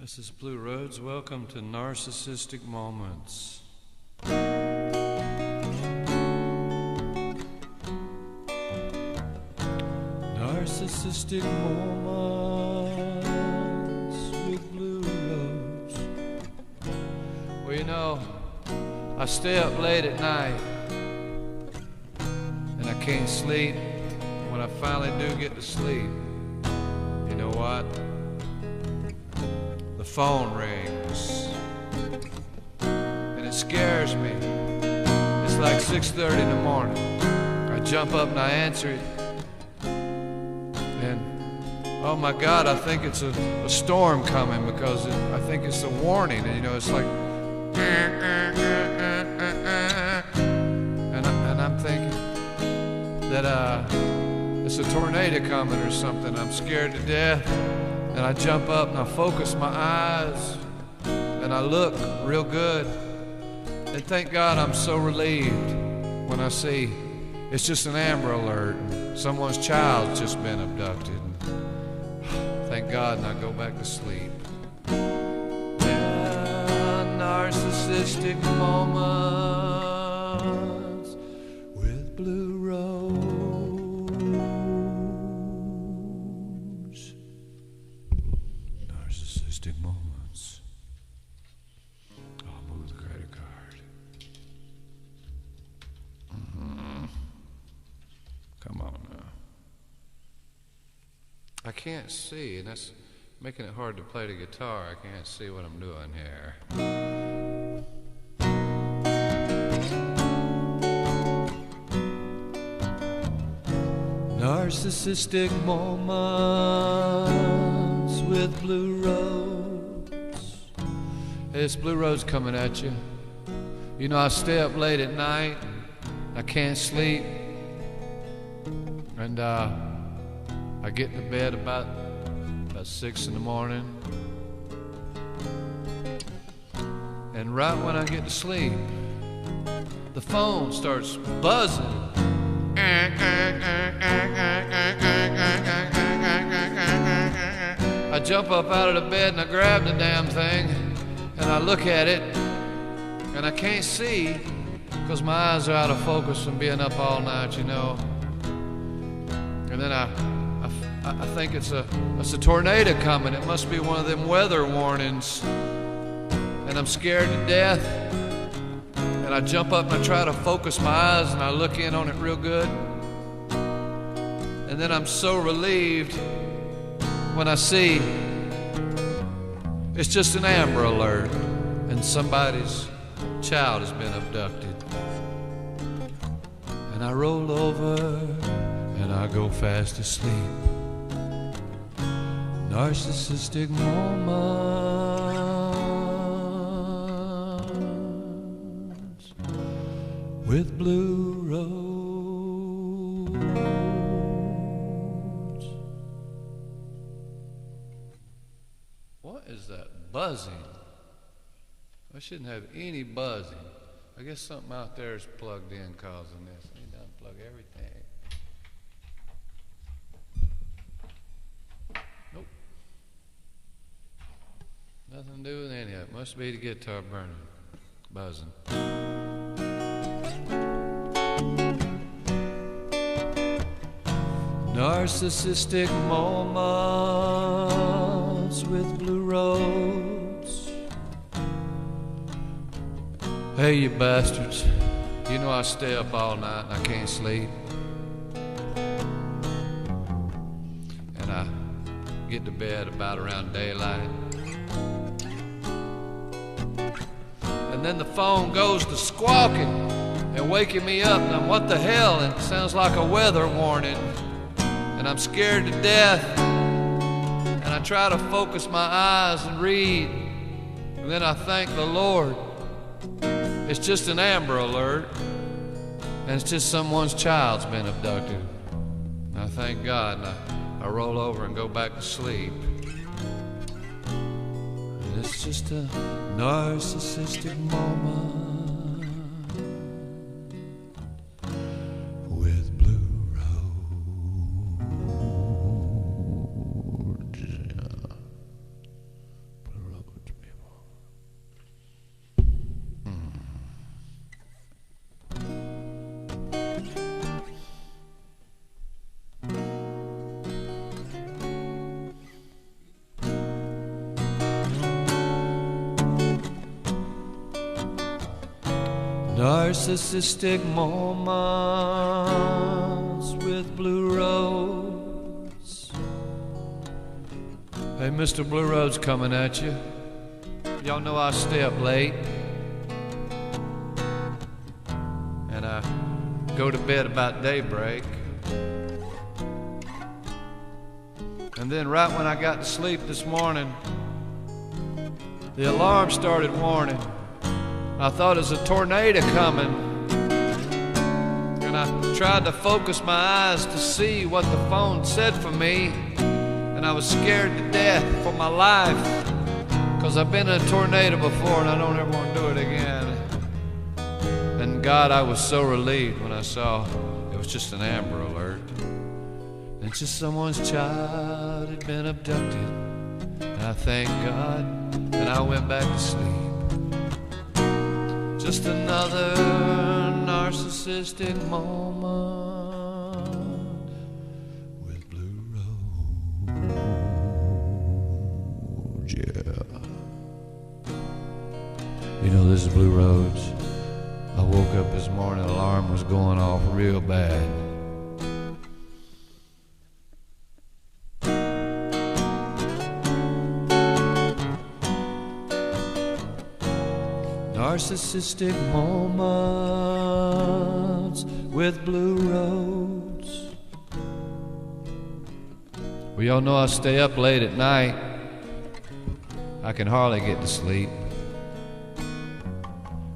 This is Blue Roads. Welcome to Narcissistic Moments. Narcissistic Moments with Blue Roads. Well, you know, I stay up late at night and I can't sleep. When I finally do get to sleep, you know what? The phone rings and it scares me. It's like 6:30 in the morning. I jump up and I answer it, and oh my God, I think it's a storm coming, because I think it's a warning. And you know, it's like and I'm thinking that it's a tornado coming or something. I'm scared to death. And I jump up and I focus my eyes and I look real good. And thank God I'm so relieved when I see it's just an Amber Alert. Someone's child's just been abducted. Thank God, and I go back to sleep. Yeah, narcissistic moments with Blue Rose. Moments. I'll move the credit card. Come on now. I can't see, and that's making it hard to play the guitar. I can't see what I'm doing here. Narcissistic moments with Blue Rose. Hey, it's Blue Rose coming at you. You know, I stay up late at night. I can't sleep. And I get to bed about 6 in the morning. And right when I get to sleep, the phone starts buzzing. I jump up out of the bed and I grab the damn thing and I look at it, and I can't see because my eyes are out of focus from being up all night, you know. And then I think it's a tornado coming. It must be one of them weather warnings, and I'm scared to death. And I jump up and I try to focus my eyes and I look in on it real good. And then I'm so relieved when I see it's just an Amber Alert and somebody's child has been abducted. And I roll over and I go fast asleep. Narcissistic moments with Blue Rose. What is that buzzing? I shouldn't have any buzzing. I guess something out there is plugged in causing this. I need to unplug everything. Nope. Nothing to do with any of it. Must be the guitar burning. Buzzing. Narcissistic moments with Blue Roads. Hey, you bastards. You know I stay up all night and I can't sleep. And I get to bed about around daylight. And then the phone goes to squawking and waking me up. And I'm, what the hell? And it sounds like a weather warning. And I'm scared to death. And I try to focus my eyes and read. And then I thank the Lord. It's just an Amber Alert. And it's just someone's child's been abducted. And I thank God. And I roll over and go back to sleep. And it's just a narcissistic moment. Blue Road. Narcissistic moments with Blue Rose. Hey, Mr. Blue Rose coming at you. Y'all know I stay up late, and I go to bed about daybreak. And then right when I got to sleep this morning, the alarm started warning. I thought it was a tornado coming, and I tried to focus my eyes to see what the phone said for me, and I was scared to death for my life, because I've been in a tornado before and I don't ever want to do it again. And God, I was so relieved when I saw it was just an Amber Alert. It's just someone's child had been abducted, and I thank God, and I went back to sleep. Just another narcissistic moment with Blue Rose. Yeah. You know, this is Blue Rose. I woke up this morning, the alarm was going off real bad. Narcissistic moments with Blue Rose. Well, y'all know I stay up late at night. I can hardly get to sleep.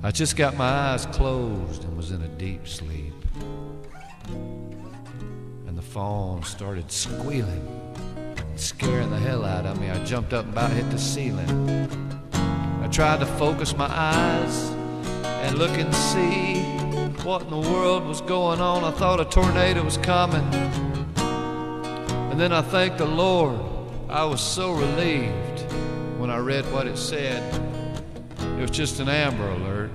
I just got my eyes closed and was in a deep sleep. And the phone started squealing, scaring the hell out of me. I jumped up and about hit the ceiling. I tried to focus my eyes and look and see what in the world was going on. I thought a tornado was coming. And then I thanked the Lord. I was so relieved when I read what it said. It was just an Amber Alert,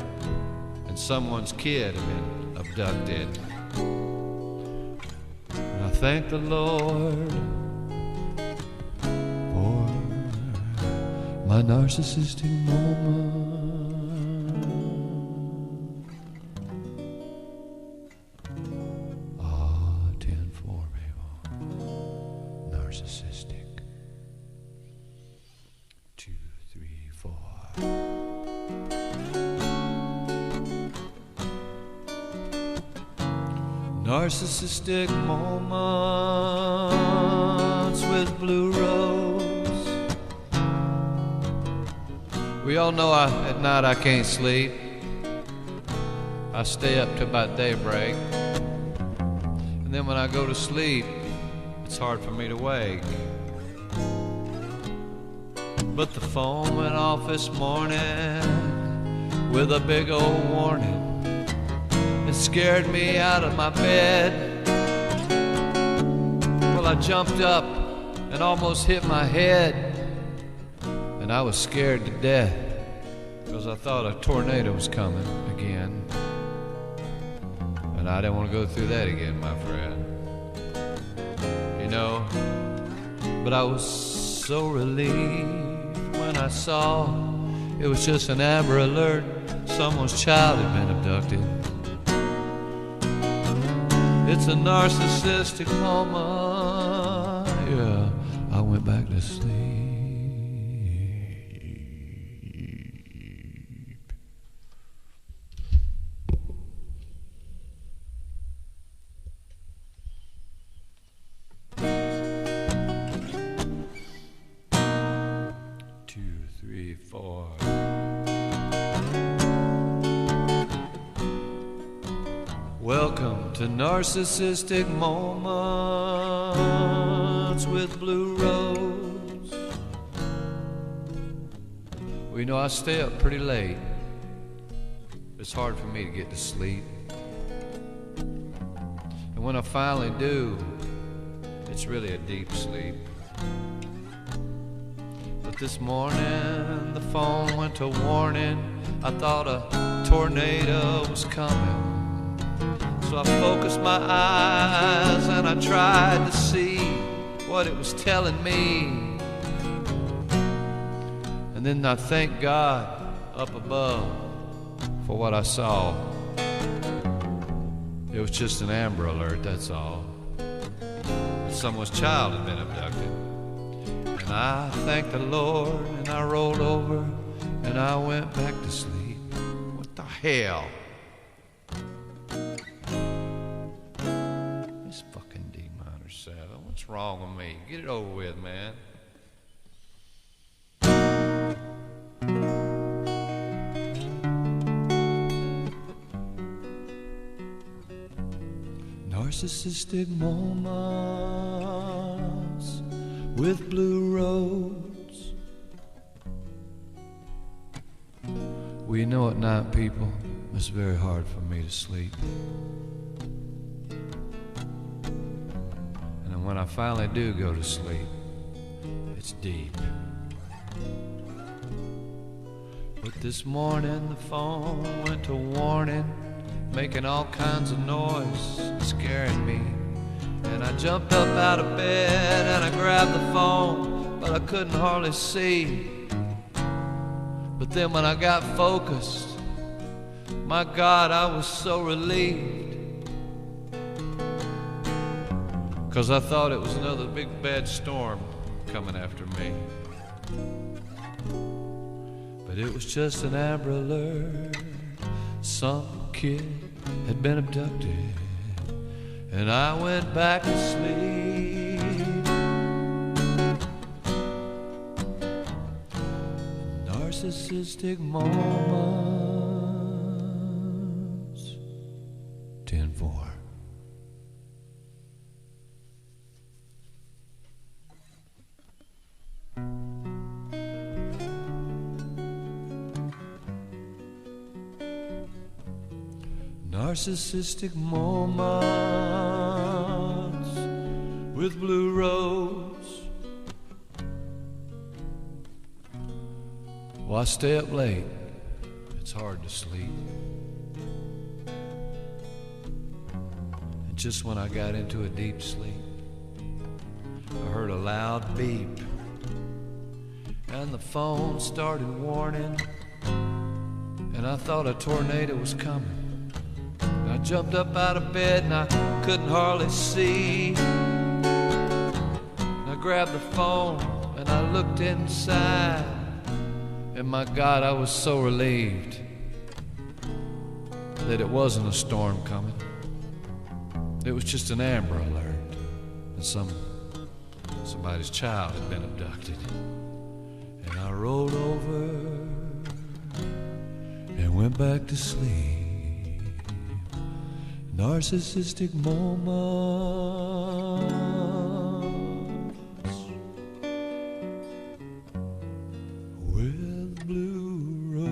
and someone's kid had been abducted. And I thank the Lord for my narcissistic moment. Ah, 10-4, baby. Narcissistic. 2, 3, 4. Narcissistic moments with Blue Rose. We all know at night I can't sleep. I stay up till about daybreak. And then when I go to sleep, it's hard for me to wake. But the phone went off this morning with a big old warning. It scared me out of my bed. Well, I jumped up and almost hit my head, and I was scared to death because I thought a tornado was coming again, and I didn't want to go through that again, my friend. You know, but I was so relieved when I saw it was just an Amber Alert. Someone's child had been abducted. It's a narcissistic moment. Yeah, I went back to sleep. 2, 3, 4. Welcome to Narcissistic Moments with Blue Rose. Well, you know, I stay up pretty late. It's hard for me to get to sleep. And when I finally do, it's really a deep sleep. But this morning, the phone went to warning. I thought a tornado was coming. So I focused my eyes and I tried to see what it was telling me. And then I thanked God up above for what I saw. It was just an Amber Alert, that's all. Someone's child had been abducted. And I thanked the Lord, and I rolled over, and I went back to sleep. What the hell? This fucking D minor 7. What's wrong with me? Get it over with, man. Narcissistic moments with blue roads. Well, you know, at night, people, it's very hard for me to sleep. And then when I finally do go to sleep, it's deep. But this morning the phone went to warning, making all kinds of noise, scaring me. And I jumped up out of bed and I grabbed the phone, but I couldn't hardly see. But then when I got focused, my God, I was so relieved. 'Cause I thought it was another big bad storm coming after me. But it was just an Amber Alert. Some kid had been abducted, and I went back to sleep. Narcissistic moments. 10-4. Narcissistic moments with blue roads. Well, I stay up late. It's hard to sleep. And just when I got into a deep sleep, I heard a loud beep, and the phone started warning, and I thought a tornado was coming. I jumped up out of bed and I couldn't hardly see. I grabbed the phone and I looked inside, and my God, I was so relieved that it wasn't a storm coming. It was just an Amber Alert, and somebody's child had been abducted. And I rolled over and went back to sleep. Narcissistic moments with blue roads.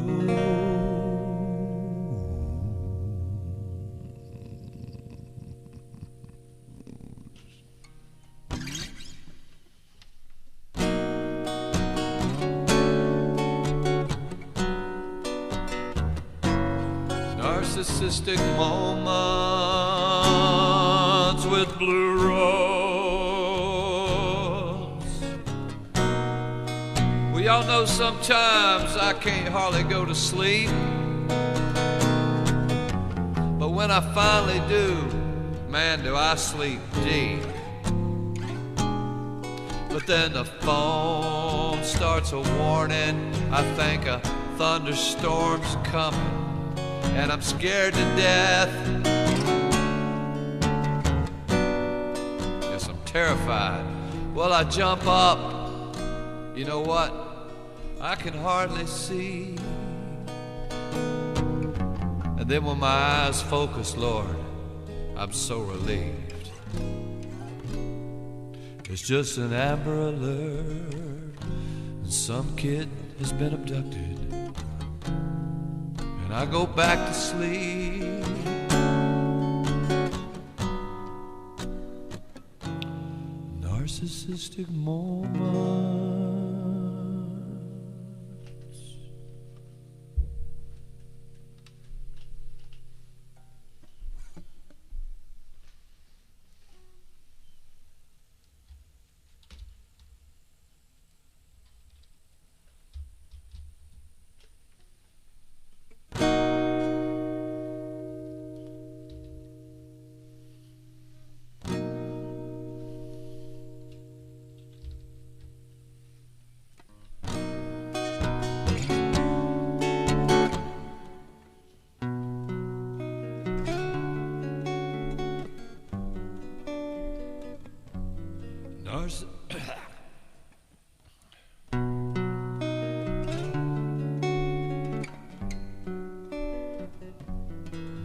Narcissistic moments with blue roads. Well, y'all know sometimes I can't hardly go to sleep, but when I finally do, man, do I sleep deep. But then the phone starts a warning. I think a thunderstorm's coming, and I'm scared to death. Yes, I'm terrified. Well, I jump up. You know what? I can hardly see. And then when my eyes focus, Lord, I'm so relieved. It's just an Amber Alert, and some kid has been abducted. And I go back to sleep. Narcissistic moments.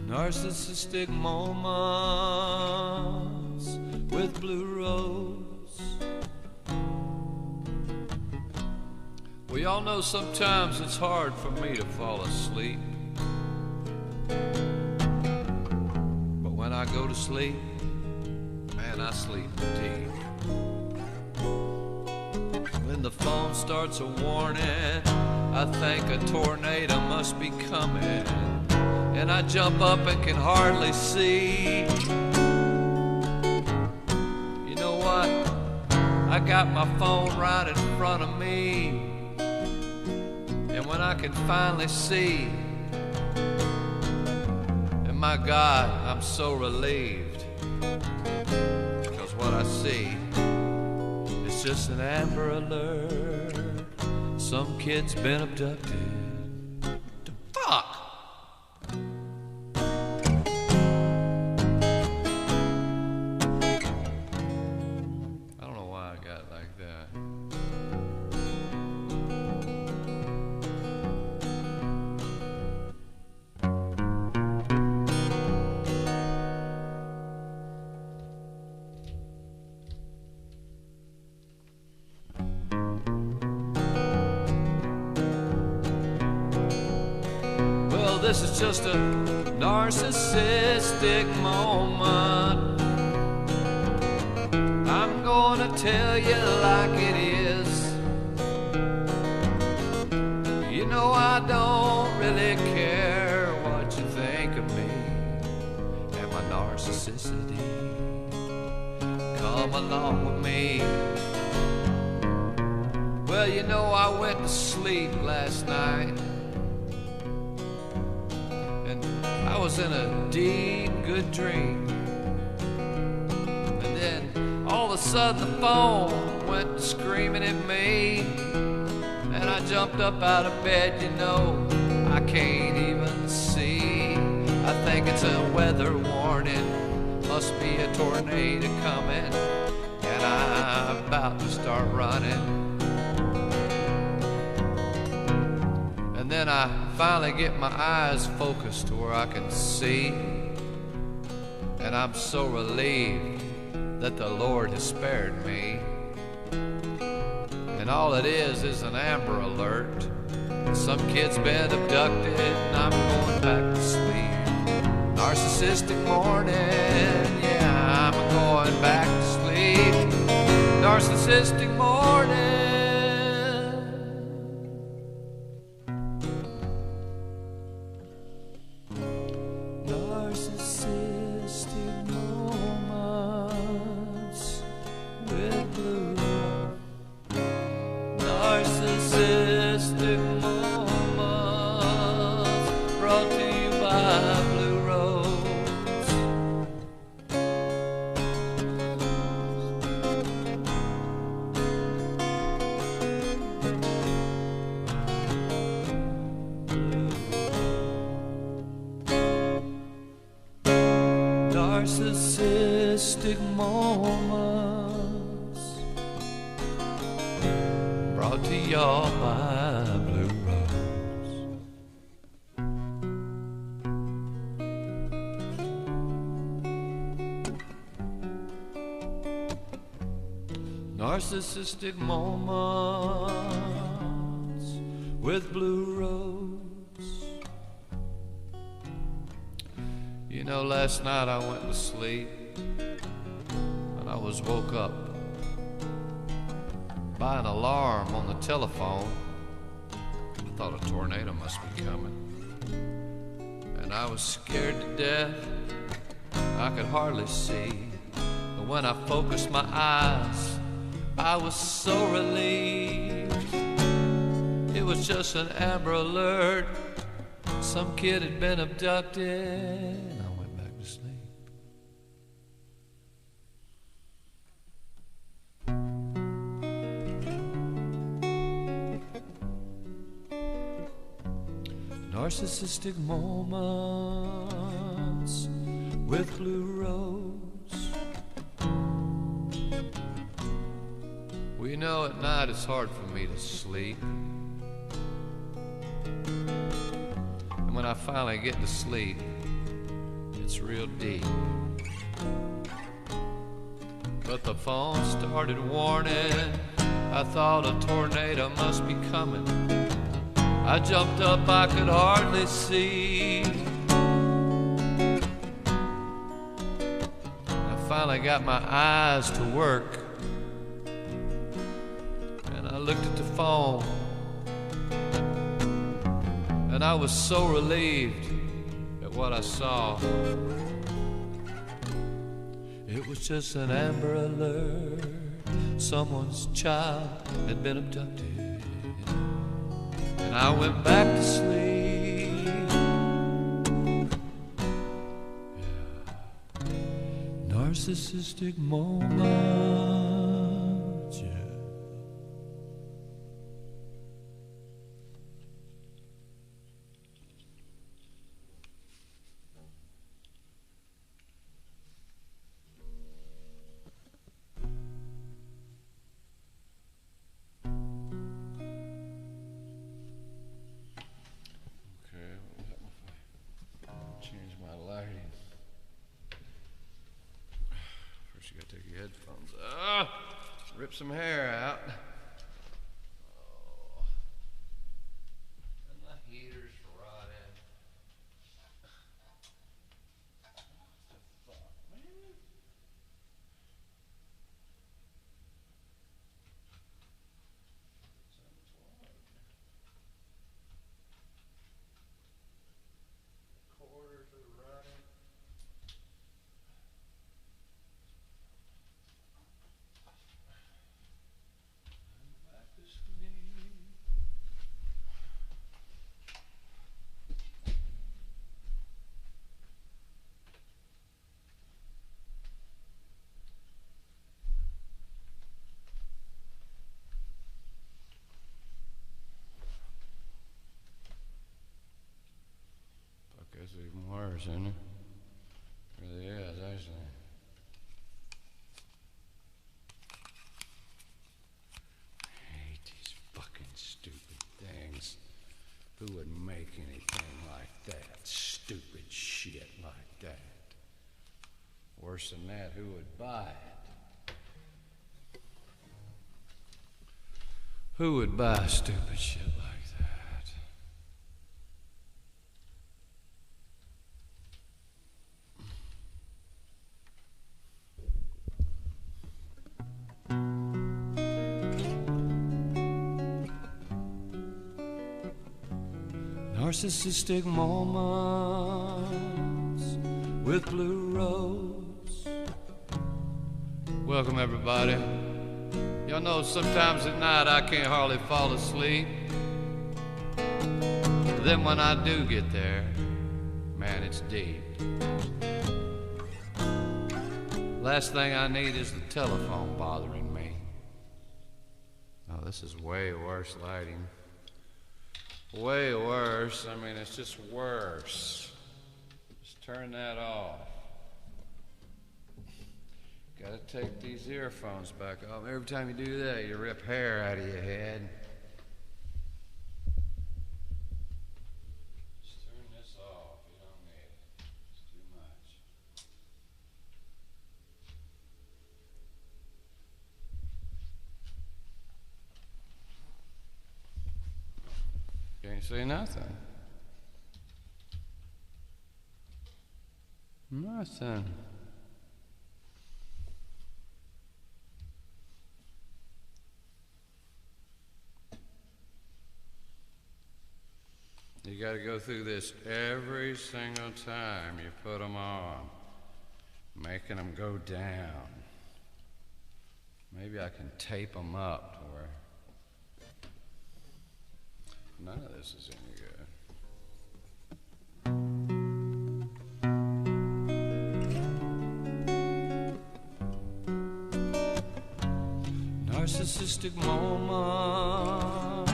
Narcissistic moments with Blue Rose. We all know sometimes it's hard for me to fall asleep, but when I go to sleep, man, I sleep deep. When the phone starts a warning, I think a tornado must be coming, and I jump up and can hardly see. You know what? I got my phone right in front of me, and when I can finally see, and my God, I'm so relieved, because what I see is just an Amber Alert. Some kid's been abducted. Fuck! This is just a narcissistic moment. I'm gonna tell you like it is. You know I don't really care what you think of me and my narcissicity. Come along with me. Well, you know I went to sleep last night, I was in a deep, good dream. And then all of a sudden the phone went screaming at me, and I jumped up out of bed. You know, I can't even see. I think it's a weather warning, must be a tornado coming, and I'm about to start running. And then I finally get my eyes focused to where I can see, and I'm so relieved that the Lord has spared me. And all it is an Amber Alert. Some kid's been abducted, and I'm going back to sleep. Narcissistic morning, yeah, I'm going back to sleep. Narcissistic morning. Narcissistic moments with Blue. Narcissistic moments brought to you by Blue Rose. Narcissistic moments brought to y'all by Blue Rose. Narcissistic moments with Blue Rose. You know, last night I went to sleep, and I was woke up by an alarm on the telephone. I thought a tornado must be coming, and I was scared to death. I could hardly see, but when I focused my eyes, I was so relieved. It was just an Amber Alert. Some kid had been abducted. I went back to sleep. Narcissistic moments with Blue Rose. You know, at night it's hard for me to sleep. And when I finally get to sleep, it's real deep. But the phone started warning. I thought a tornado must be coming. I jumped up, I could hardly see. I finally got my eyes to work, and I looked at the phone, and I was so relieved at what I saw. It was just an Amber Alert. Someone's child had been abducted, and I went back to sleep. Yeah. Narcissistic moments, yeah. Change my lighting. First you gotta take your headphones off. Rip some hair out. Oh. And the heater's rotting. What the fuck, man? Quarters are running. I'm back to sleep. Fuck, that's even worse, isn't it? It really is, actually. I hate these fucking stupid things. Who would make anything like that? Stupid shit like that. Worse than that, who would buy it? Who would buy stupid shit like that? Narcissistic moments with Blue Rose. Welcome, everybody. Y'all know sometimes at night I can't hardly fall asleep. Then when I do get there, man, it's deep. Last thing I need is the telephone bothering me. Oh, this is way worse lighting. Way worse. I mean, it's just worse. Just turn that off. Gotta take these earphones back off. Every time you do that, you rip hair out of your head. Just turn this off. You don't need it. It's too much. Can't say nothing. Nothing. You got to go through this every single time you put them on, making them go down. Maybe I can tape them up to where none of this is any good. Narcissistic moments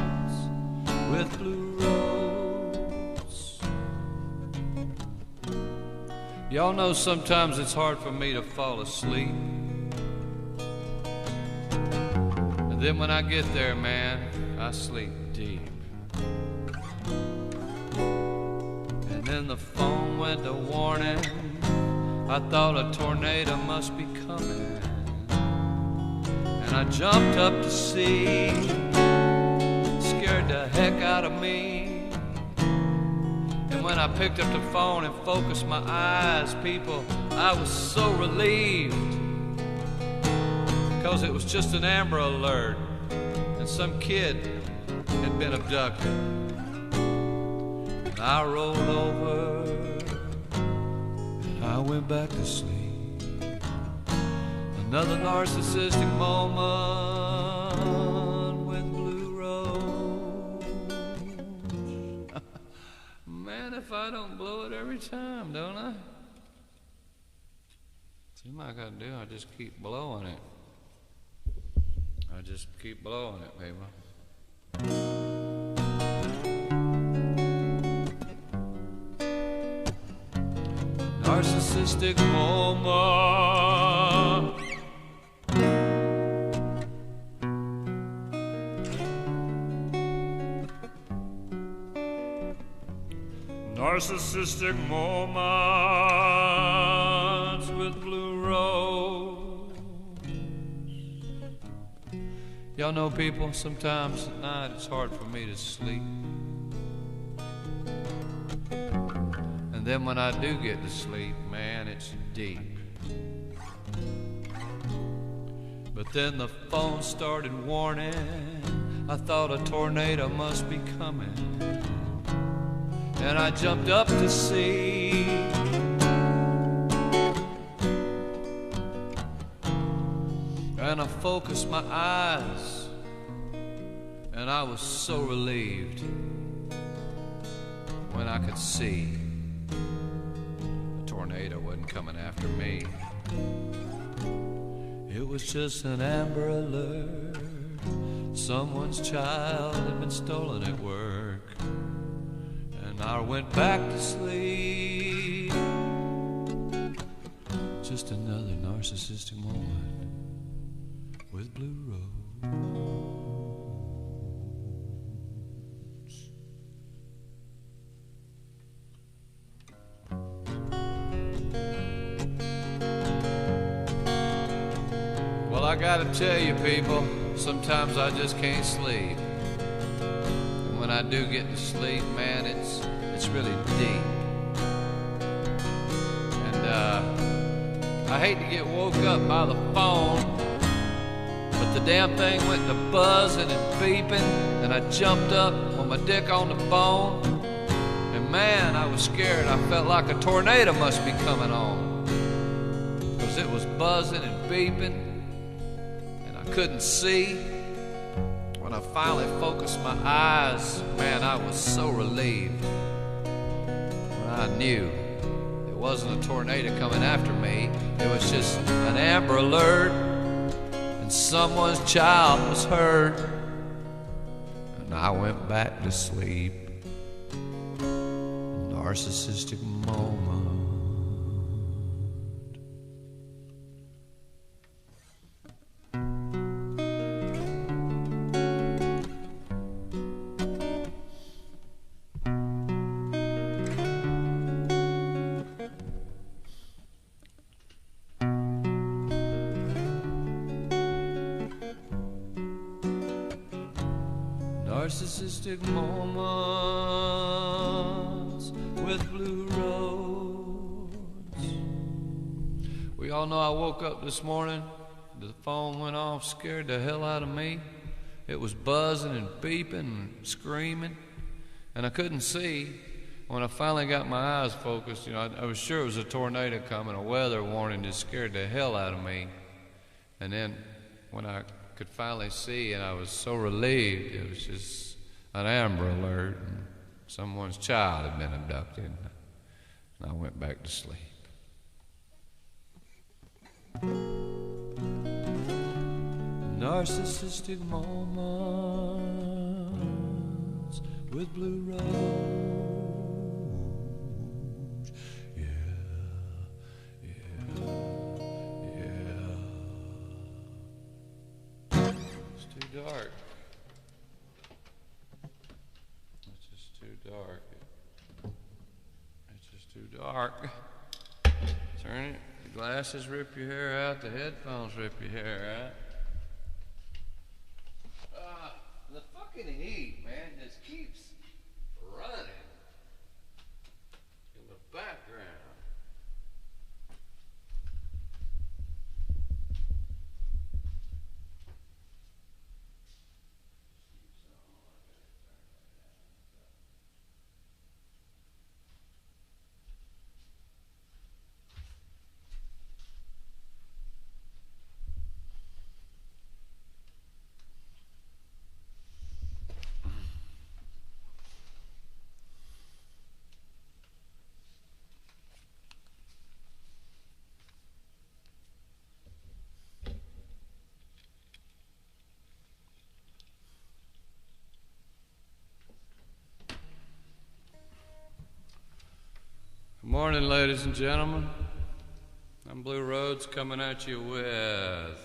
with Blue Rose. Y'all know sometimes it's hard for me to fall asleep. And Then when I get there, man, I sleep deep. And then the phone went to warning. I thought a tornado must be coming. And I jumped up to see, scared the heck out of me. And when I picked up the phone and focused my eyes, people, I was so relieved. 'Cause it was just an Amber Alert, and some kid had been abducted. And I rolled over, and I went back to sleep. Another narcissistic moment with Blue Rose. Man, if I don't blow it every time, don't I? Seems like I do, I just keep blowing it. I just keep blowing it, people. Narcissistic moment. Narcissistic moments with Blue Rose. Y'all know, people, sometimes at night it's hard for me to sleep. And then when I do get to sleep, man, it's deep. But then the phone started warning. I thought a tornado must be coming. And I jumped up to see. And I focused my eyes, and I was so relieved when I could see a tornado wasn't coming after me. It was just an Amber Alert. Someone's child had been stolen at work. And I went back to sleep. Just another narcissistic moment with Blue Rose. Well, I gotta tell you, people, sometimes I just can't sleep. And when I do get to sleep, man, it's really deep. And I hate to get woke up by the phone, but the damn thing went to buzzing and beeping, and I jumped up with my dick on the phone, and man, I was scared. I felt like a tornado must be coming on, 'cause it was buzzing and beeping, and I couldn't see. When I finally focused my eyes, man, I was so relieved. When I knew it wasn't a tornado coming after me, it was just an Amber Alert. Someone's child was hurt, and I went back to sleep. Narcissistic moment. Narcissistic moments with Blue Rose. We all know I woke up this morning, the phone went off, scared the hell out of me. It was buzzing and beeping and screaming, and I couldn't see. When I finally got my eyes focused, I was sure it was a tornado coming. A weather warning just scared the hell out of me. And then when I could finally see, and I was so relieved, it was just an Amber Alert, and someone's child had been abducted, and I went back to sleep. Narcissistic moments with Blue Rose. Yeah, yeah, yeah. Stay dark. It's just too dark. It's just too dark. Turn it. The glasses rip your hair out. The headphones rip your hair out. The fucking heat, man, just keeps running in the background. Good morning, ladies and gentlemen. I'm Blue Roads coming at you with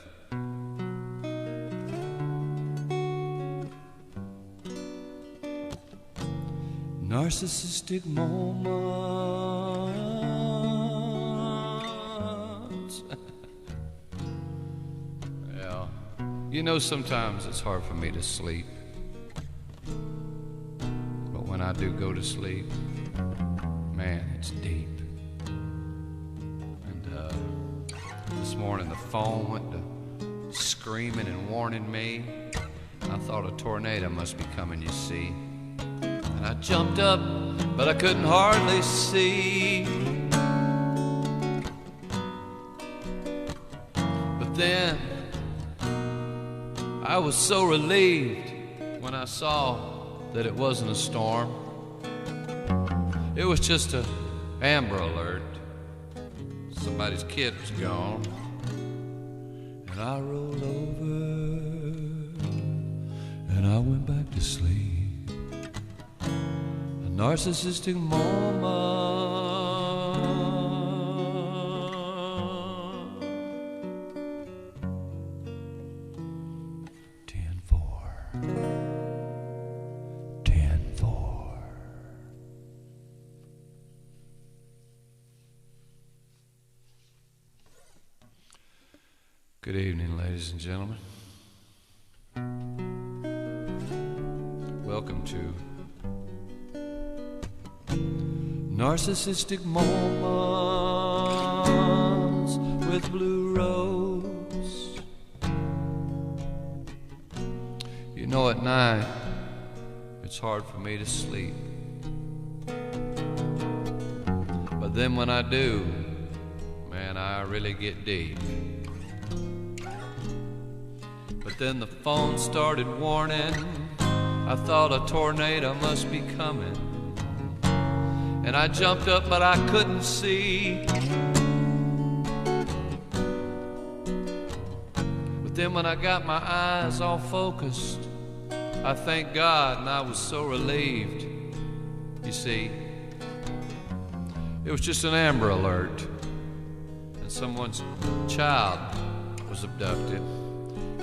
Narcissistic Moments. Well, you know, sometimes it's hard for me to sleep, but when I do go to sleep, man, it's deep. And this morning the phone went to screaming and warning me. I thought a tornado must be coming, you see. And I jumped up, but I couldn't hardly see. But then I was so relieved when I saw that it wasn't a storm. It was just a Amber Alert. Somebody's kid was gone. And I rolled over and I went back to sleep. A narcissistic moment. 10-4. Good evening, ladies and gentlemen. Welcome to Narcissistic Moments with Blue Rose. You know, at night, it's hard for me to sleep. But then when I do, man, I really get deep. But then the phone started warning. I thought a tornado must be coming. And I jumped up, but I couldn't see. But then when I got my eyes all focused, I thanked God, and I was so relieved. You see, it was just an Amber Alert, and someone's child was abducted.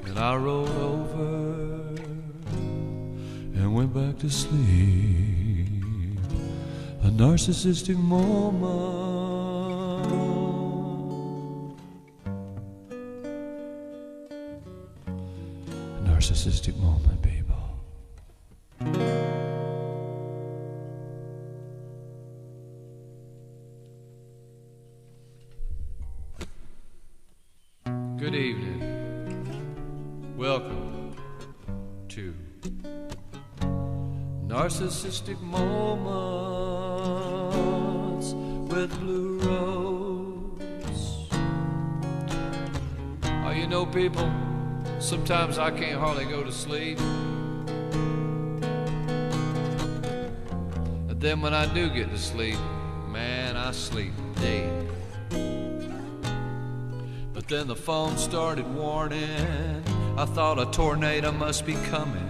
And I rolled over and went back to sleep. A narcissistic moment. A narcissistic moment, people. Good evening. Welcome to Narcissistic Moments with Blue Rose. Oh, you know, people, sometimes I can't hardly go to sleep. And then when I do get to sleep, man, I sleep deep. But then the phone started warning. I thought a tornado must be coming.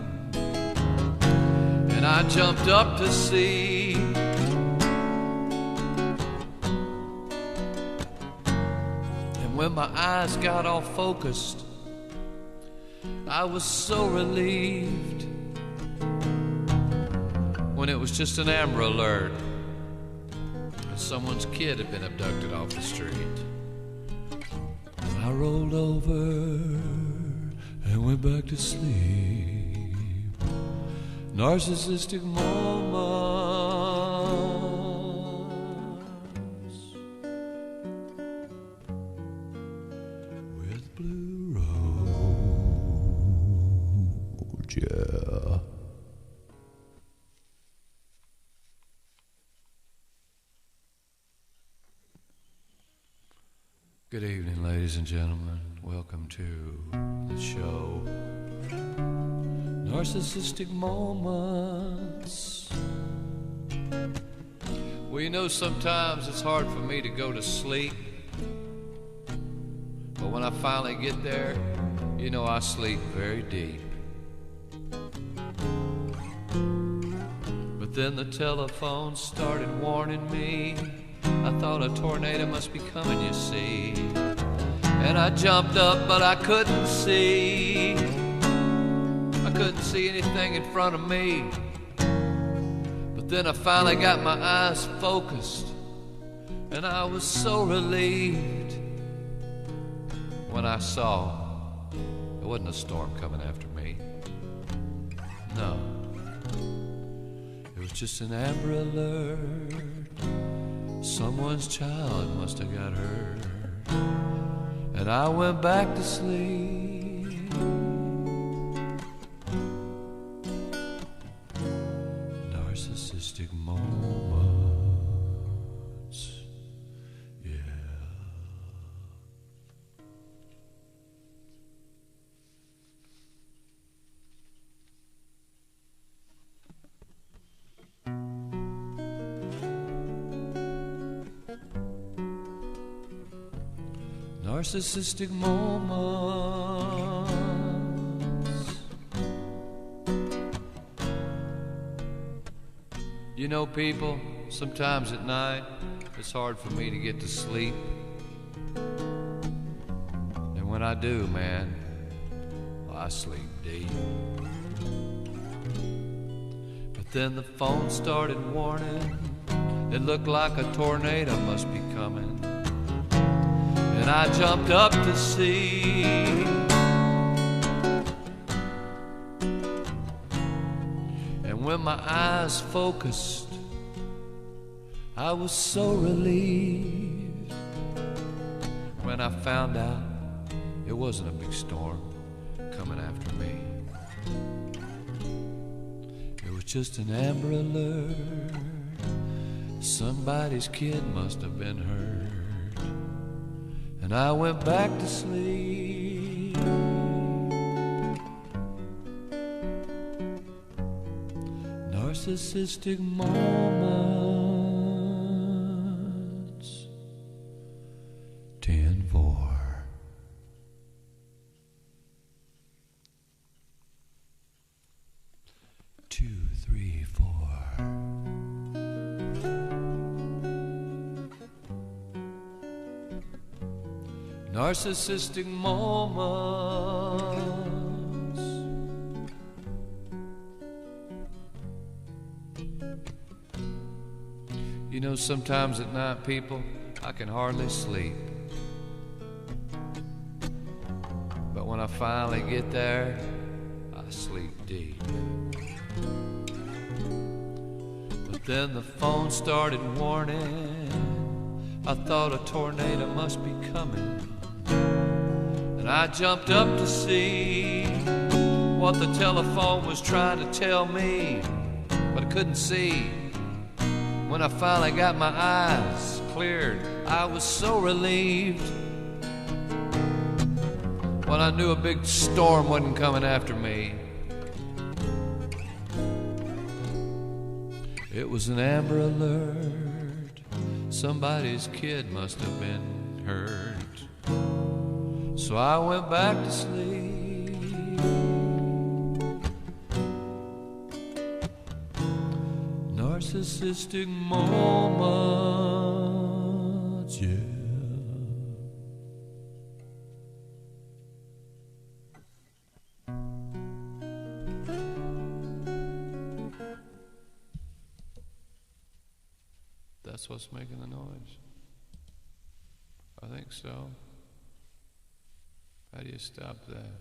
And I jumped up to see. And when my eyes got all focused, I was so relieved when it was just an Amber Alert and someone's kid had been abducted off the street. I rolled over and went back to sleep. Narcissistic moments with Blue Road, yeah. Good evening, ladies and gentlemen. Welcome to the show. Narcissistic moments. Well, you know, sometimes it's hard for me to go to sleep. But when I finally get there, you know, I sleep very deep. But then the telephone started warning me. I thought a tornado must be coming, you see. And I jumped up, but I couldn't see. I couldn't see anything in front of me. But then I finally got my eyes focused, and I was so relieved when I saw it wasn't a storm coming after me. No, it was just an Amber Alert. Someone's child must have got hurt, and I went back to sleep. Narcissistic moments, yeah. Narcissistic moments. You know, people, sometimes at night it's hard for me to get to sleep. And when I do, man, well, I sleep deep. But then the phone started warning. It looked like a tornado must be coming. And I jumped up to see. And when my eyes focused, I was so relieved when I found out it wasn't a big storm coming after me. It was just an Amber Alert. Somebody's kid must have been hurt. And I went back to sleep. Narcissistic moments. 10-4. Two, three, four. Narcissistic moments. You know, sometimes at night, people, I can hardly sleep. But when I finally get there, I sleep deep. But then the phone started warning. I thought a tornado must be coming. And I jumped up to see what the telephone was trying to tell me, but I couldn't see. When I finally got my eyes cleared, I was so relieved when I knew a big storm wasn't coming after me. It was an Amber Alert. Somebody's kid must have been hurt. So I went back to sleep. Narcissistic moments, yeah. That's what's making the noise. I think so. How do you stop that?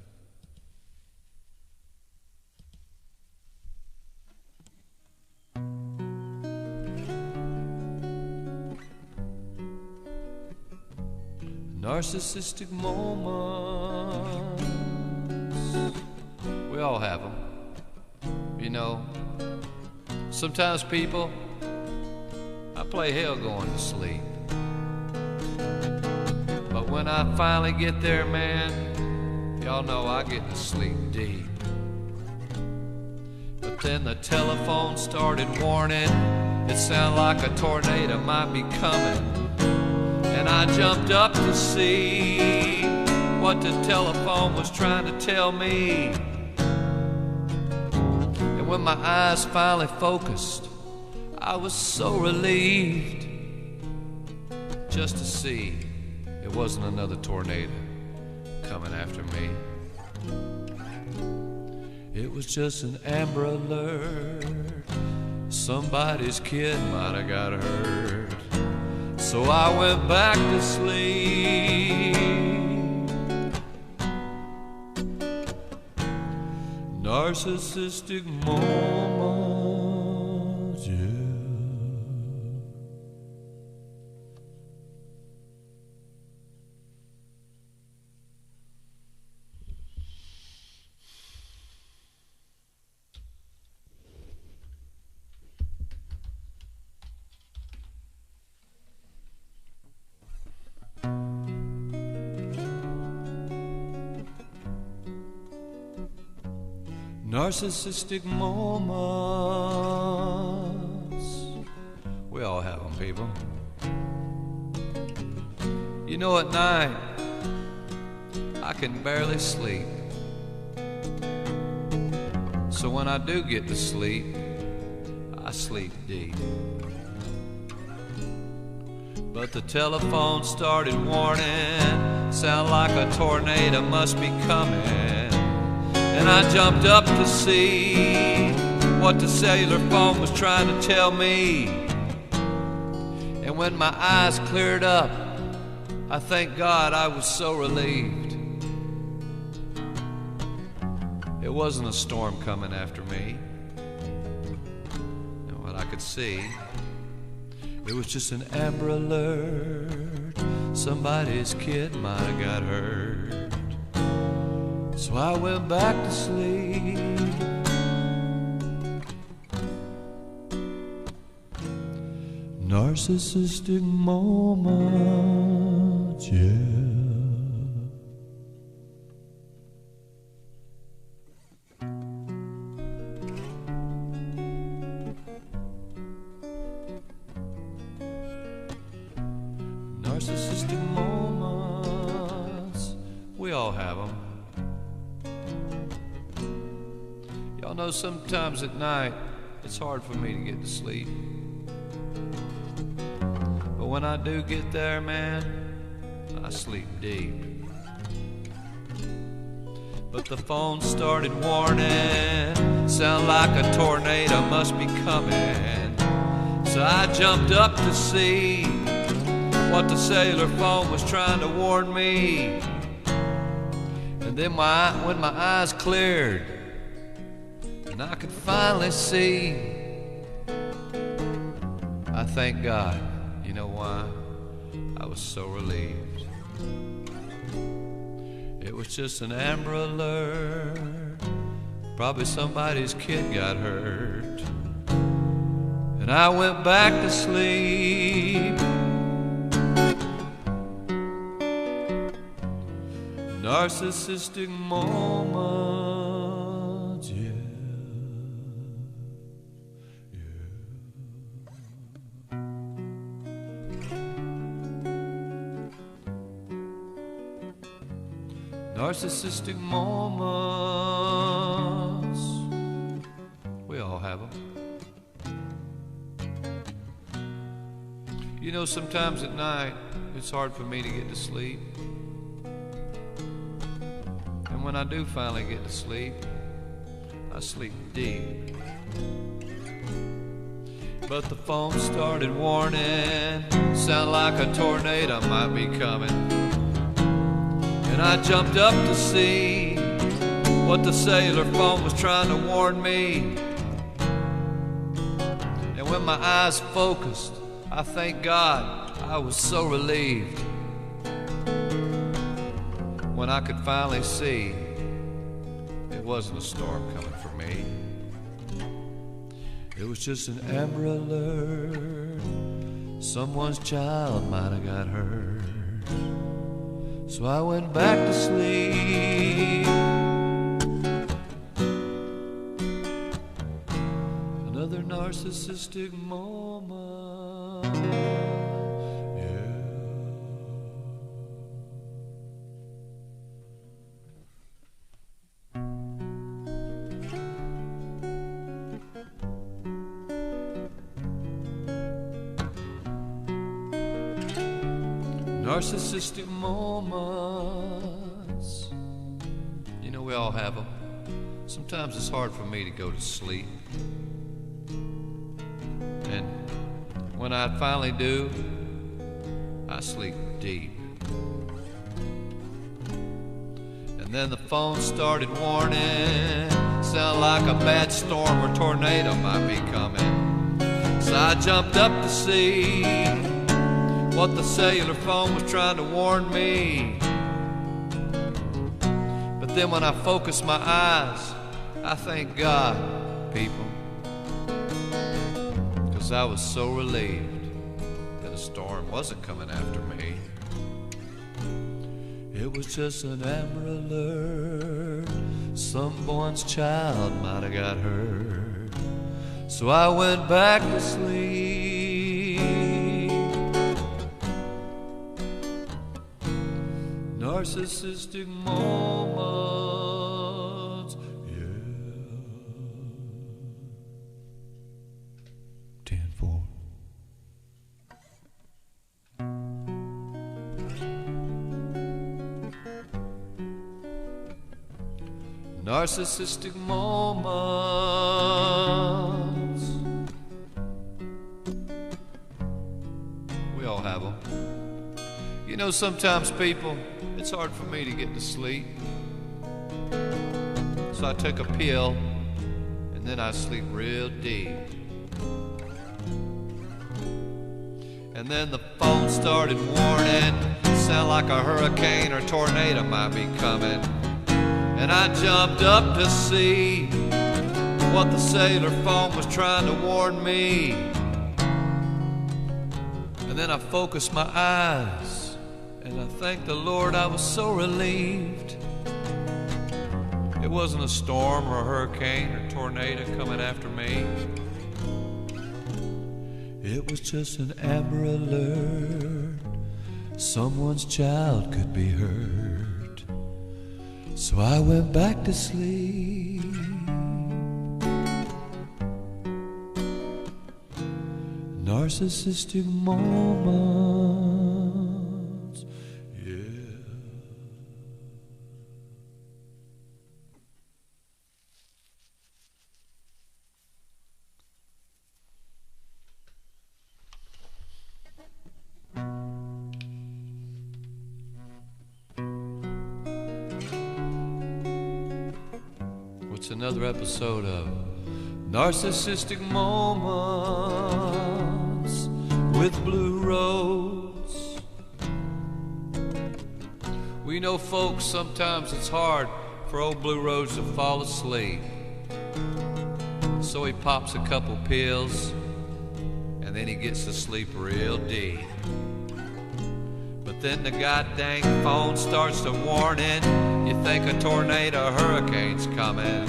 Narcissistic moments. We all have them. You know, sometimes people, I play hell going to sleep. But when I finally get there, man, y'all know I get to sleep deep. But then the telephone started warning. It sounded like a tornado might be coming. And I jumped up to see what the telephone was trying to tell me. And when my eyes finally focused, I was so relieved just to see it wasn't another tornado coming after me. It was just an Amber Alert. Somebody's kid might have got hurt. So I went back to sleep. Narcissistic moments, yeah. Narcissistic moments. We all have them, people. You know, at night, I can barely sleep. So when I do get to sleep, I sleep deep. But the telephone started warning. Sound like a tornado must be coming. And I jumped up to see what the cellular phone was trying to tell me. And when my eyes cleared up, I thank God I was so relieved. It wasn't a storm coming after me. And what I could see, it was just an Amber Alert. Somebody's kid might have got hurt. So I went back to sleep. Narcissistic moments, yeah. Narcissistic moments, we all have them. Y'all know sometimes at night it's hard for me to get to sleep. But when I do get there, man, I sleep deep. But the phone started warning. Sound like a tornado must be coming. So I jumped up to see what the cellular phone was trying to warn me. And then when my eyes cleared and I could finally see, I thank God. You know why? I was so relieved. It was just an Amber Alert. Probably somebody's kid got hurt. And I went back to sleep. Narcissistic moments, yeah. Narcissistic moments, we all have them. You know, sometimes at night it's hard for me to get to sleep. And when I do finally get to sleep, I sleep deep. But the phone started warning, sound like a tornado might be coming. And I jumped up to see what the cellular phone was trying to warn me. And when my eyes focused, I thank God I was so relieved when I could finally see it wasn't a storm coming for me. It was just an Amber Alert. Someone's child might have got hurt. So I went back to sleep. Another narcissistic moment. Yeah. Narcissistic moments. You know, we all have them. Sometimes it's hard for me to go to sleep. And when I finally do, I sleep deep. And then the phone started warning, sound like a bad storm or tornado might be coming. So I jumped up to see what the cellular phone was trying to warn me. But then when I focused my eyes, I thank God, people, 'cause I was so relieved that a storm wasn't coming after me. It was just an Amber Alert. Someone's child might have got hurt. So I went back to sleep. Narcissistic moments, yeah. 10-4. Narcissistic moments. We all have them. You know, sometimes people, it's hard for me to get to sleep. So I took a pill and then I sleep real deep. And then the phone started warning, sound like a hurricane or tornado might be coming. And I jumped up to see what the cellular phone was trying to warn me. And then I focused my eyes, and I thank the Lord I was so relieved. It wasn't a storm or a hurricane or tornado coming after me. It was just an Amber Alert. Someone's child could be hurt. So I went back to sleep. Narcissistic moments, yeah. What's another episode of Narcissistic Moments with Blue Rose? We know, folks, sometimes it's hard for old Blue Rose to fall asleep. So he pops a couple pills and then he gets to sleep real deep. But then the goddamn phone starts to warning. You think a tornado or hurricane's coming.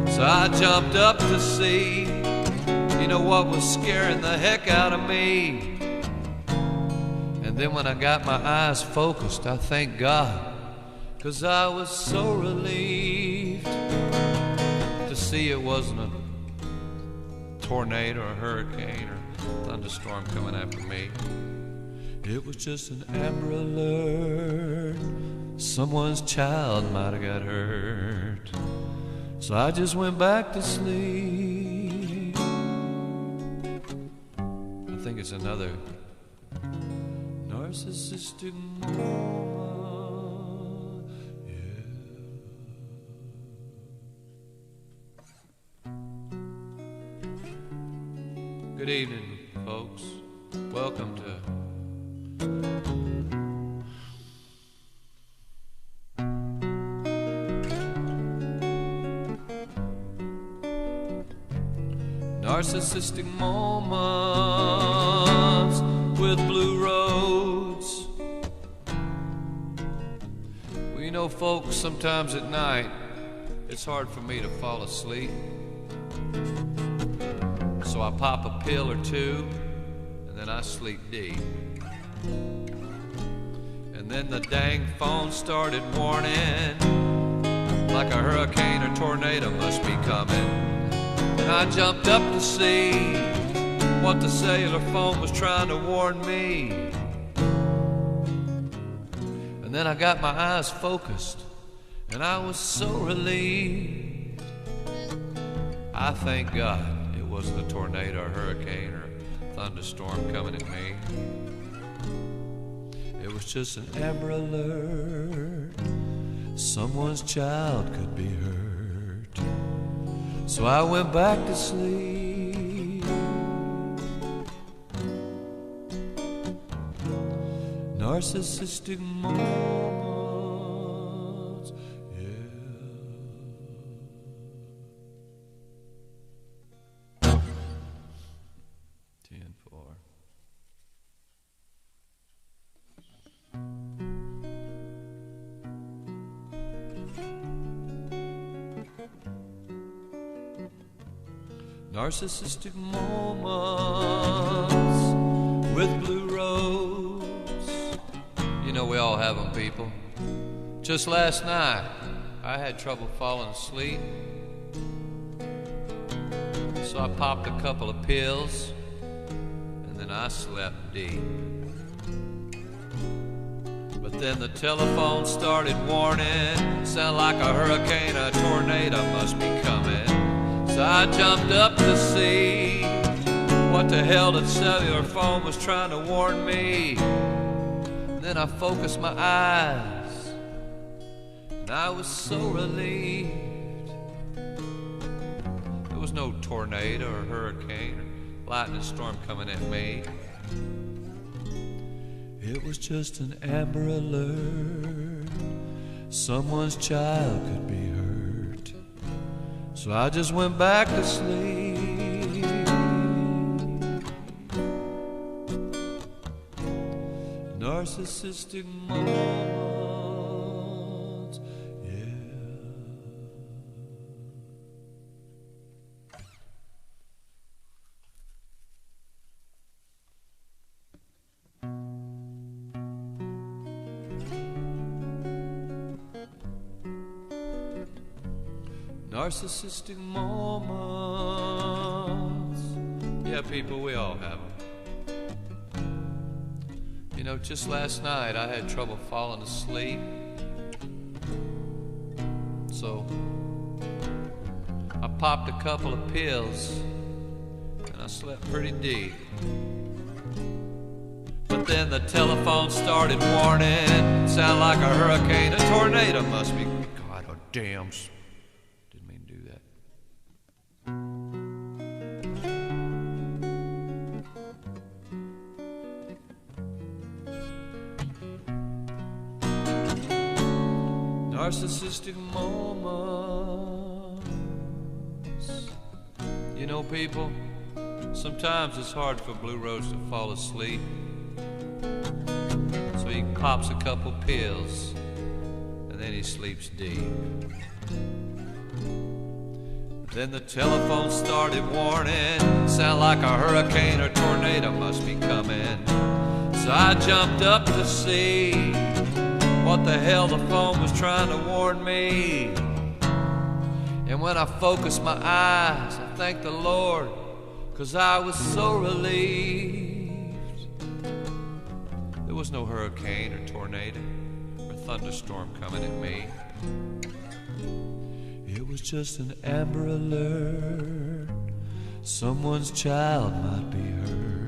So I jumped up to see, you know what was scaring the heck out of me. And then when I got my eyes focused, I thank God, 'cause I was so relieved to see it wasn't a tornado or a hurricane or thunderstorm coming after me. It was just an Amber Alert. Someone's child might have got hurt. So I just went back to sleep. think it's another narcissistic moment. Yeah. Good evening, folks. Welcome to Narcissistic Moments with Blue Roads. Well, you know, folks, sometimes at night it's hard for me to fall asleep. So I pop a pill or two and then I sleep deep. And then the dang phone started warning, like a hurricane or tornado must be coming. And I jumped up to see what the cellular phone was trying to warn me. And then I got my eyes focused and I was so relieved. I thank God it wasn't a tornado or hurricane or thunderstorm coming at me. It was just an Amber Alert. Someone's child could be hurt. So I went back to sleep. Narcissistic moments, yeah. 10-4. Narcissistic moments with Blue Roads. You know, we all have them, people. Just last night, I had trouble falling asleep. So I popped a couple of pills, and then I slept deep. But then the telephone started warning, sound like a hurricane, a tornado must be coming. So I jumped up to see what the hell the cellular phone was trying to warn me. Then I focused my eyes and I was so relieved. There was no tornado or hurricane or lightning storm coming at me. It was just an Amber Alert. Someone's child could be hurt. So I just went back to sleep. Narcissistic moments, yeah. Narcissistic moments. Yeah, people, we all have them. You know, just last night I had trouble falling asleep. So I popped a couple of pills and I slept pretty deep. But then the telephone started warning, sound like a hurricane, a tornado must be. God, oh damn. Narcissistic moments. You know, people, sometimes it's hard for Blue Roads to fall asleep. So he pops a couple pills and then he sleeps deep. Then the telephone started warning, sound like a hurricane or tornado must be coming. So I jumped up to see what the hell the phone was trying to warn me. And when I focused my eyes, I thanked the Lord, 'cause I was so relieved. There was no hurricane or tornado or thunderstorm coming at me. It was just an Amber Alert. Someone's child might be hurt.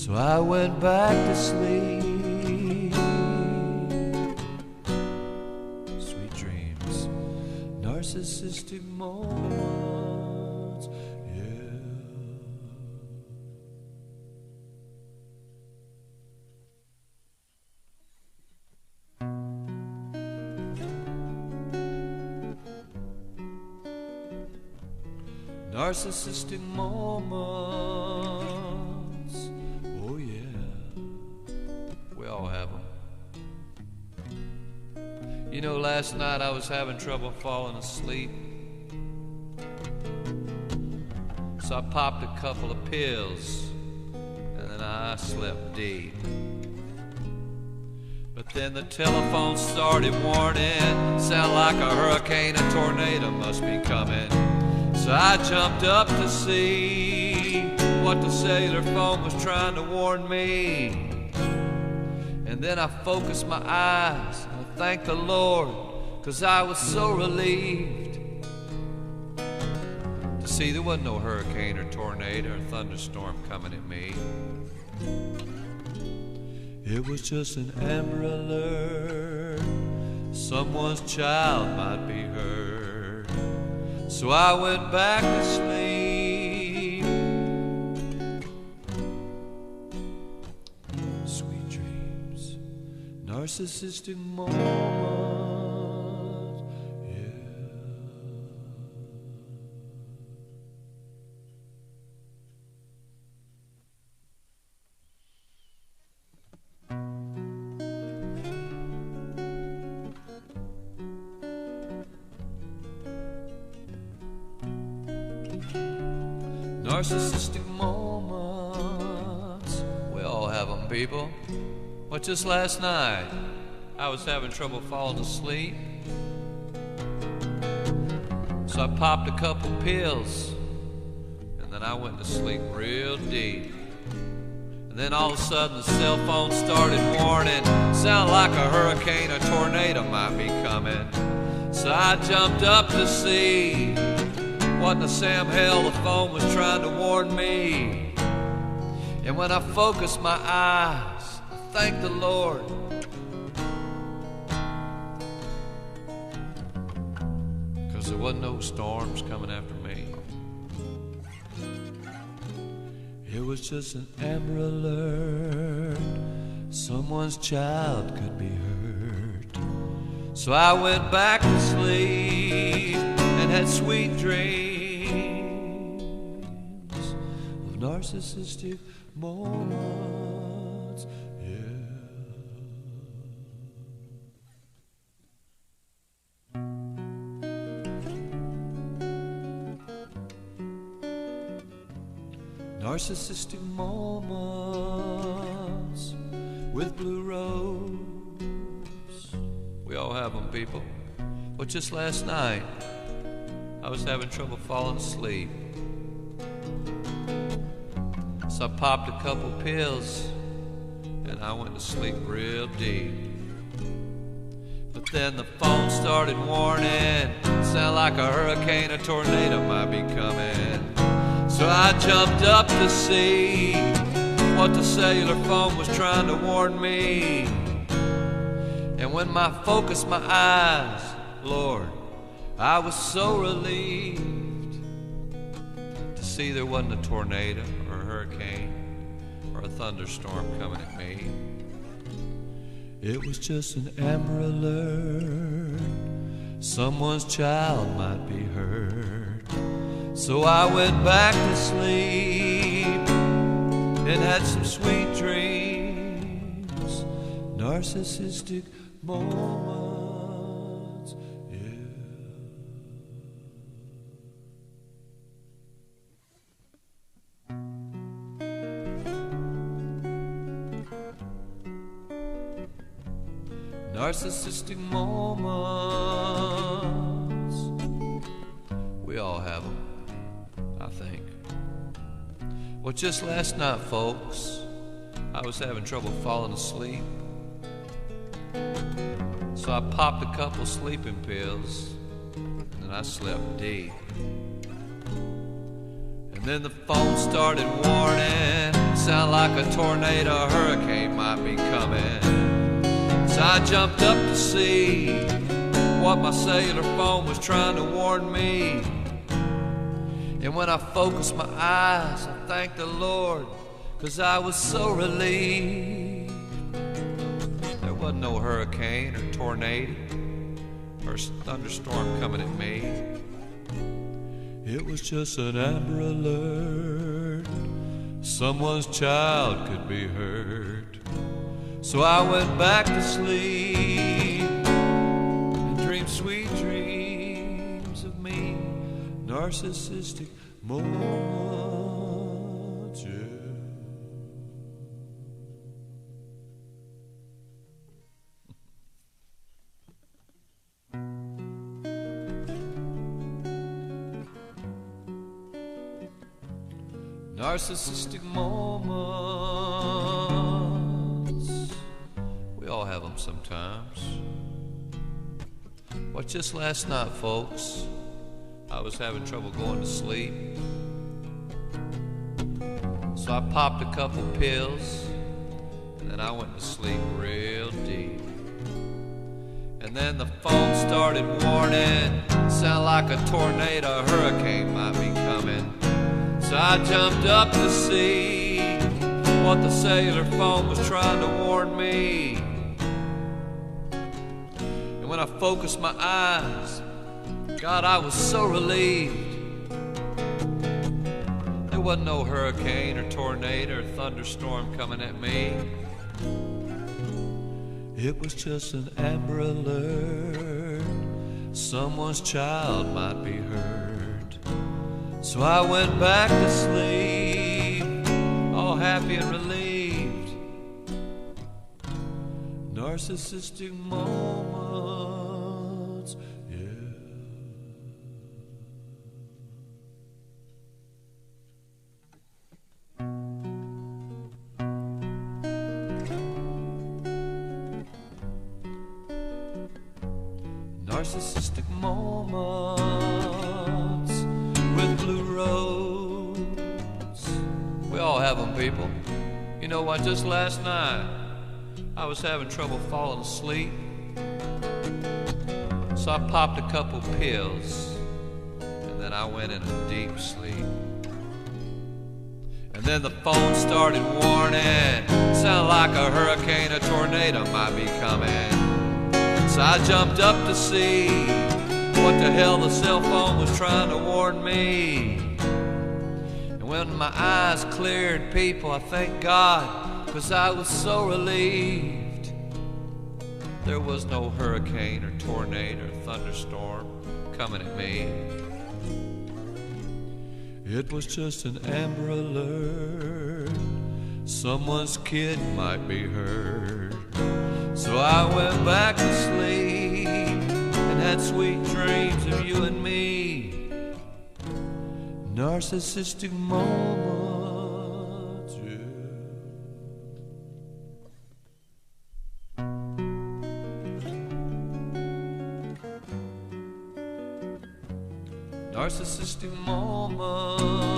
So I went back to sleep. Sweet dreams, narcissistic moments, yeah. Narcissistic moments, oh yeah, we all have them. You know, last night I was having trouble falling asleep, so I popped a couple of pills and then I slept deep. But then the telephone started warning, sound like a hurricane, a tornado must be coming. So I jumped up to see what the cellular phone was trying to warn me. And then I focused my eyes and I thanked the Lord, 'cause I was so relieved to see there wasn't no hurricane or tornado or thunderstorm coming at me. It was just an Amber Alert, someone's child might be hurt. So I went back to sleep. Sweet dreams, narcissistic moments, yeah. Narcissistic moments, we all have them, people. But just last night, I was having trouble falling asleep, so I popped a couple pills, and then I went to sleep real deep. And then all of a sudden the cell phone started warning, sound like a hurricane, a tornado might be coming. So I jumped up to see what in the Sam hell the phone was trying to warn me. And when I focused my eyes, I thanked the Lord, 'cause there wasn't no storms coming after me. It was just an Amber Alert, someone's child could be hurt. So I went back to sleep and had sweet dreams of narcissistic moments, yeah. Narcissistic moments with blue rose, we all have them, people. But just last night I was having trouble falling asleep, so I popped a couple pills and I went to sleep real deep. But then the phone started warning, sound like a hurricane, a tornado might be coming. So I jumped up to see what the cellular phone was trying to warn me. And when I focused my eyes, Lord, I was so relieved to see there wasn't a tornado or a hurricane or a thunderstorm coming at me. It was just an Amber Alert, someone's child might be hurt. So I went back to sleep and had some sweet dreams, narcissistic moments, yeah. Narcissistic moments, we all have them, I think. Well, just last night, folks, I was having trouble falling asleep, so I popped a couple sleeping pills and then I slept deep. And And then the phone started warning, sound like a tornado, a hurricane might be coming. So I jumped up to see what my cellular phone was trying to warn me. And when I focused my eyes, I thanked the Lord, 'cause I was so relieved. There wasn't no hurricane or tornado or thunderstorm coming at me. It was just an Amber Alert. Someone's child could be hurt. So I went back to sleep and dreamed sweet dreams of me. Narcissistic moments, yeah. Narcissistic moments, we all have them sometimes. Well, just last night, folks, I was having trouble going to sleep. So I popped a couple pills, and then I went to sleep real deep. And then the phone started warning, sound like a tornado, a hurricane might be coming. So I jumped up to see what the cellular phone was trying to warn me. And when I focused my eyes, God, I was so relieved. There wasn't no hurricane or tornado or thunderstorm coming at me. It was just an Amber Alert. Someone's child might be hurt. So I went back to sleep, all happy and relieved. Narcissistic moments, yeah. Narcissistic moments with blue rose. We all have them, people. You know what, just last night I was having trouble falling asleep. So I popped a couple pills, and then I went in a deep sleep. And then the phone started warning, sounded like a hurricane, a tornado might be coming. So I jumped up to see what the hell the cell phone was trying to warn me. And when my eyes cleared, people, I thank God, 'cause I was so relieved. There was no hurricane or tornado or thunderstorm coming at me. It was just an Amber Alert. Someone's kid might be hurt. So I went back to sleep and had sweet dreams of you and me. Narcissistic moments, yeah. Narcissistic moments,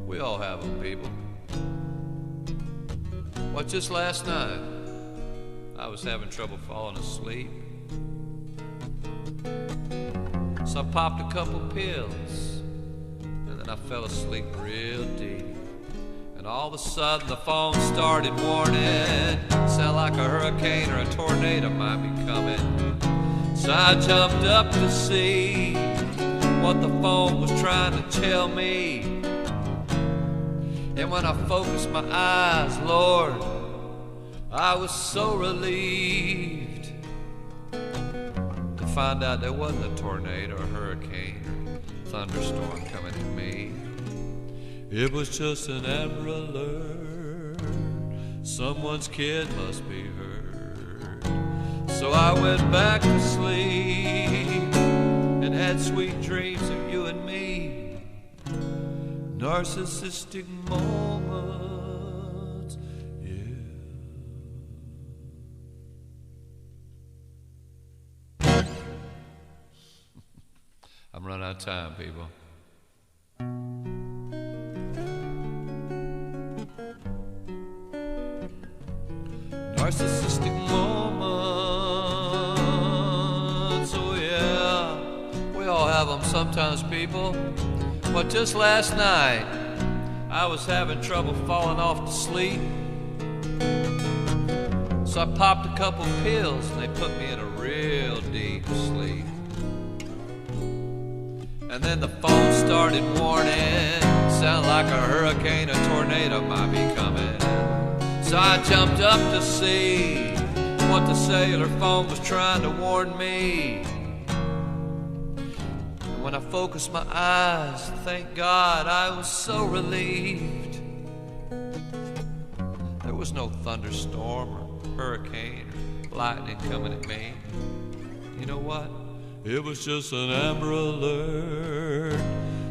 we all have them, people. Well, just last night, I was having trouble falling asleep. So I popped a couple pills, and then I fell asleep real deep. And all of a sudden, the phone started warning, sound like a hurricane or a tornado might be coming. So I jumped up to see what the phone was trying to tell me. And when I focused my eyes, Lord, I was so relieved to find out there wasn't a tornado or hurricane or thunderstorm coming at me. It was just an Amber Alert. Someone's kid must be hurt. So I went back to sleep and had sweet dreams of you and me. Narcissistic moments, yeah. I'm running out of time, people. Narcissistic moments, oh yeah, we all have them sometimes, people. But just last night, I was having trouble falling off to sleep. So I popped a couple pills and they put me in a real deep sleep. And then the phone started warning, sounded like a hurricane, a tornado might be coming. So I jumped up to see what the cellular phone was trying to warn me. And when I focused my eyes, thank God, I was so relieved. There was no thunderstorm or hurricane or lightning coming at me. You know what? It was just an Amber Alert.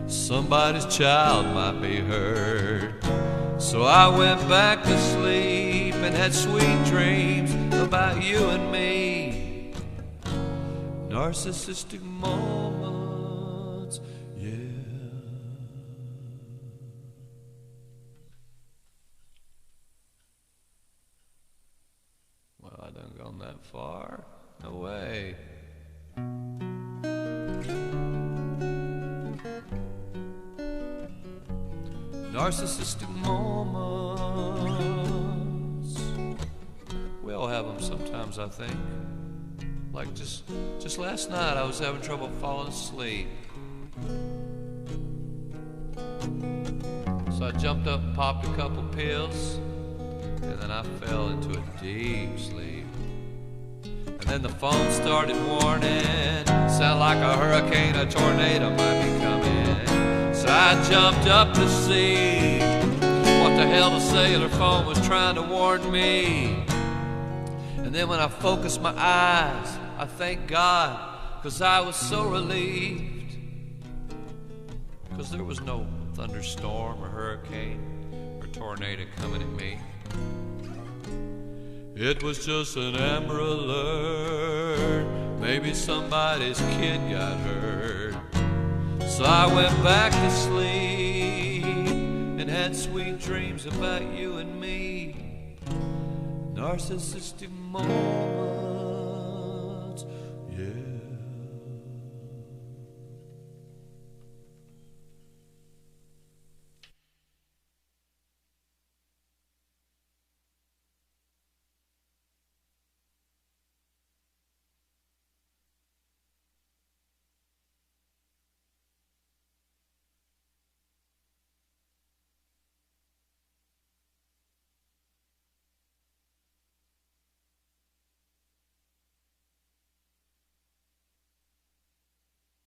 Somebody's child might be hurt. So I went back to sleep and had sweet dreams about you and me. Narcissistic moments, yeah. Well, I done gone that far? No way. Narcissistic moments, we all have them sometimes, I think. Like just last night, I was having trouble falling asleep. So I jumped up and popped a couple pills, and then I fell into a deep sleep. And then the phone started warning, sounded like a hurricane, a tornado might be coming. So I jumped up to see what the hell the cellular phone was trying to warn me. And then when I focused my eyes, I thank God, 'cause I was so relieved. 'Cause there was no thunderstorm or hurricane or tornado coming at me. It was just an Amber Alert. Maybe somebody's kid got hurt. So I went back to sleep and had sweet dreams about you and me. Narcissistic moments.